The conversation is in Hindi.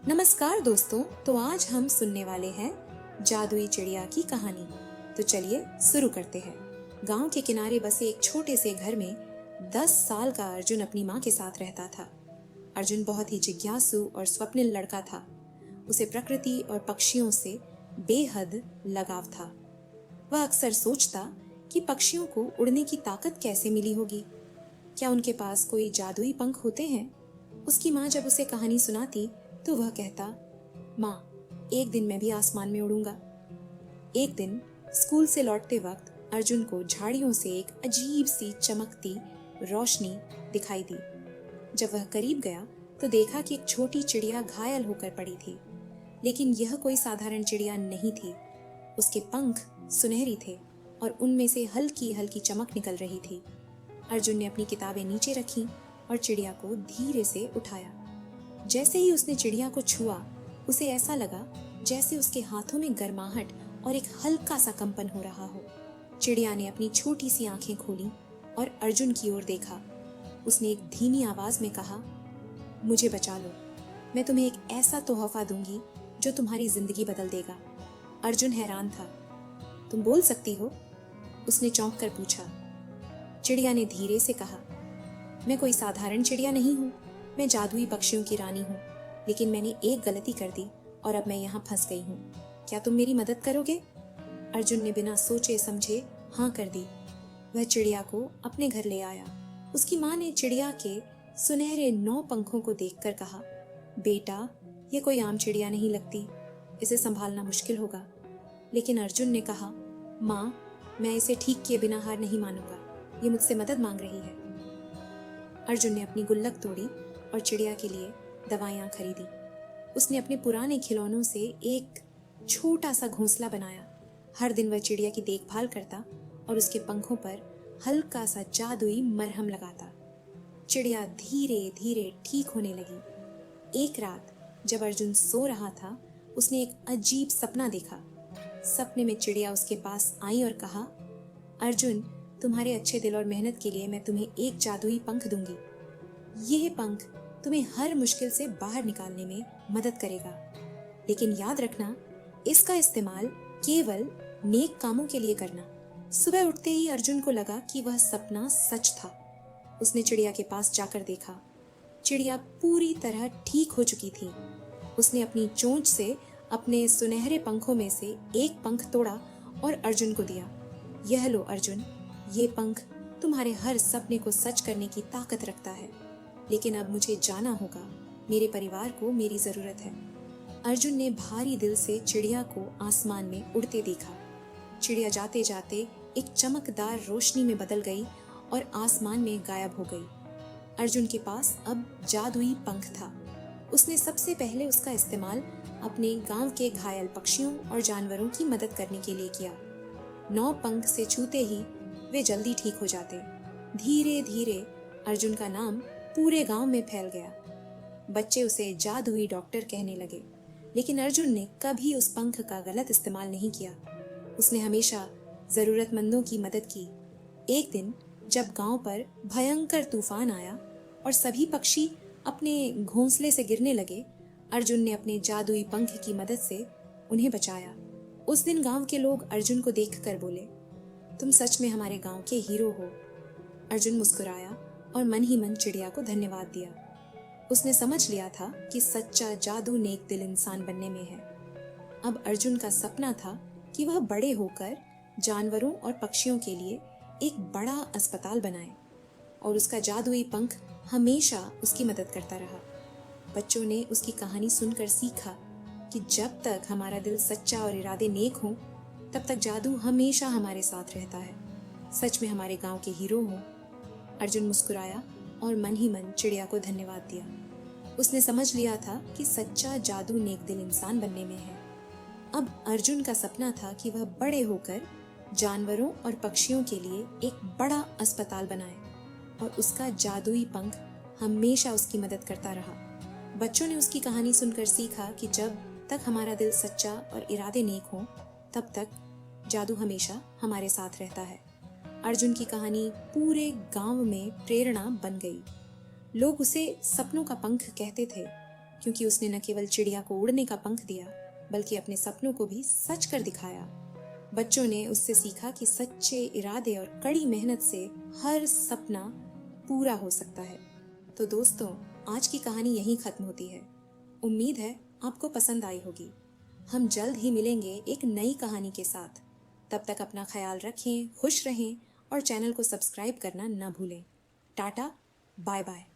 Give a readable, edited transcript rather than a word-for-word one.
नमस्कार दोस्तों। तो आज हम सुनने वाले हैं जादुई चिड़िया की कहानी। तो चलिए शुरू करते हैं। गांव के किनारे बसे एक छोटे से घर में 10 साल का अर्जुन अपनी माँ के साथ रहता था। अर्जुन बहुत ही जिज्ञासु और स्वप्निल लड़का था। उसे प्रकृति और पक्षियों से बेहद लगाव था। वह अक्सर सोचता कि पक्षियों को उड़ने की ताकत कैसे मिली होगी। क्या उनके पास कोई जादुई पंख होते हैं? उसकी माँ जब उसे कहानी सुनाती तो वह कहता, माँ, एक दिन मैं भी आसमान में उड़ूंगा। एक दिन स्कूल से लौटते वक्त अर्जुन को झाड़ियों से एक अजीब सी चमकती रोशनी दिखाई दी। जब वह करीब गया तो देखा कि एक छोटी चिड़िया घायल होकर पड़ी थी। लेकिन यह कोई साधारण चिड़िया नहीं थी। उसके पंख सुनहरी थे और उनमें से हल्की हल्की चमक निकल रही थी। अर्जुन ने अपनी किताबें नीचे रखी और चिड़िया को धीरे से उठाया। जैसे ही उसने चिड़िया को छुआ, उसे ऐसा लगा जैसे उसके हाथों में गर्माहट और एक हल्का सा कंपन हो रहा हो। चिड़िया ने अपनी छोटी सी आंखें खोली और अर्जुन की ओर देखा। उसने एक धीमी आवाज में कहा, मुझे बचा लो, मैं तुम्हें एक ऐसा तोहफा दूंगी जो तुम्हारी जिंदगी बदल देगा। अर्जुन हैरान था। तुम बोल सकती हो? उसने चौंक कर पूछा। चिड़िया ने धीरे से कहा, मैं कोई साधारण चिड़िया नहीं हूँ, मैं जादुई पक्षियों की रानी हूँ। लेकिन मैंने एक गलती कर दी और अब मैं यहाँ फंस गई हूँ। क्या तुम मेरी मदद करोगे? अर्जुन ने बिना सोचे समझे हाँ कर दी। वह चिड़िया को अपने घर ले आया। उसकी माँ ने चिड़िया के सुनहरे 9 पंखों को देखकर कहा, बेटा, ये कोई आम चिड़िया नहीं लगती, इसे संभालना मुश्किल होगा। लेकिन अर्जुन ने कहा, माँ, मैं इसे ठीक किए बिना हार नहीं मानूंगा, ये मुझसे मदद मांग रही है। अर्जुन ने अपनी गुल्लक तोड़ी और चिड़िया के लिए दवाइयाँ खरीदी। उसने अपने पुराने खिलौनों से एक छोटा सा घोंसला बनाया। हर दिन वह चिड़िया की देखभाल करता और उसके पंखों पर हल्का सा जादुई मरहम लगाता। चिड़िया धीरे धीरे ठीक होने लगी। एक रात जब अर्जुन सो रहा था, उसने एक अजीब सपना देखा। सपने में चिड़िया उसके पास आई और कहा, अर्जुन, तुम्हारे अच्छे दिल और मेहनत के लिए मैं तुम्हें एक जादुई पंख दूंगी। यह पंख तुम्हें हर मुश्किल से बाहर निकालने में मदद करेगा। लेकिन याद रखना, इसका इस्तेमाल केवल नेक कामों के लिए करना। सुबह उठते ही अर्जुन को लगा कि वह सपना सच था। उसने चिड़िया के पास जाकर देखा। चिड़िया पूरी तरह ठीक हो चुकी थी। उसने अपनी चोंच से अपने सुनहरे पंखों में से एक पंख तोड़ा और अर्जुन को दिया। यह लो अर्जुन, ये पंख तुम्हारे हर सपने को सच करने की ताकत रखता है। लेकिन अब मुझे जाना होगा, मेरे परिवार को मेरी जरूरत है। अर्जुन ने भारी दिल से चिड़िया को आसमान में उड़ते देखा। चिड़िया जाते जाते एक चमकदार रोशनी में बदल गई और आसमान में गायब हो गई। अर्जुन के पास अब जादुई पंख था। उसने सबसे पहले उसका इस्तेमाल अपने गांव के घायल पक्षियों और जानवरों की मदद करने के लिए किया। 9 पंख से छूते ही वे जल्दी ठीक हो जाते। धीरे धीरे अर्जुन का नाम पूरे गांव में फैल गया। बच्चे उसे जादुई डॉक्टर कहने लगे। लेकिन अर्जुन ने कभी उस पंख का गलत इस्तेमाल नहीं किया। उसने हमेशा जरूरतमंदों की मदद की। एक दिन जब गांव पर भयंकर तूफान आया और सभी पक्षी अपने घोंसले से गिरने लगे, अर्जुन ने अपने जादुई पंख की मदद से उन्हें बचाया। उस दिन गांव के लोग अर्जुन को देखकर बोले, तुम सच में हमारे गांव के हीरो हो। अर्जुन मुस्कुराया और मन ही मन चिड़िया को धन्यवाद दिया। उसने समझ लिया था कि सच्चा जादू नेक दिल इंसान बनने में है। अब अर्जुन का सपना था कि वह बड़े होकर जानवरों और पक्षियों के लिए एक बड़ा अस्पताल बनाए और उसका जादुई पंख हमेशा उसकी मदद करता रहा। बच्चों ने उसकी कहानी सुनकर सीखा कि जब तक हमारा दिल सच्चा और इरादे नेक हों, तब तक जादू हमेशा हमारे साथ रहता है। सच में हमारे गांव के हीरो हो। अर्जुन मुस्कुराया और मन ही मन चिड़िया को धन्यवाद दिया। उसने समझ लिया था कि सच्चा जादू नेक दिल इंसान बनने में है। अब अर्जुन का सपना था कि वह बड़े होकर जानवरों और पक्षियों के लिए एक बड़ा अस्पताल बनाए और उसका जादुई पंख हमेशा उसकी मदद करता रहा। बच्चों ने उसकी कहानी सुनकर सीखा कि जब तक हमारा दिल सच्चा और इरादे नेक हों, तब तक जादू हमेशा हमारे साथ रहता है। अर्जुन की कहानी पूरे गांव में प्रेरणा बन गई। लोग उसे सपनों का पंख कहते थे। क्योंकि उसने न केवल चिड़िया को उड़ने का पंख दिया बल्कि अपने सपनों को भी सच कर दिखाया। बच्चों ने उससे सीखा कि सच्चे इरादे और कड़ी मेहनत से हर सपना पूरा हो सकता है। तो दोस्तों, आज की कहानी यहीं खत्म होती है। उम्मीद है आपको पसंद आई होगी। हम जल्द ही मिलेंगे एक नई कहानी के साथ। तब तक अपना ख्याल रखें, खुश रहें और चैनल को सब्सक्राइब करना न भूलें। Tata, bye bye.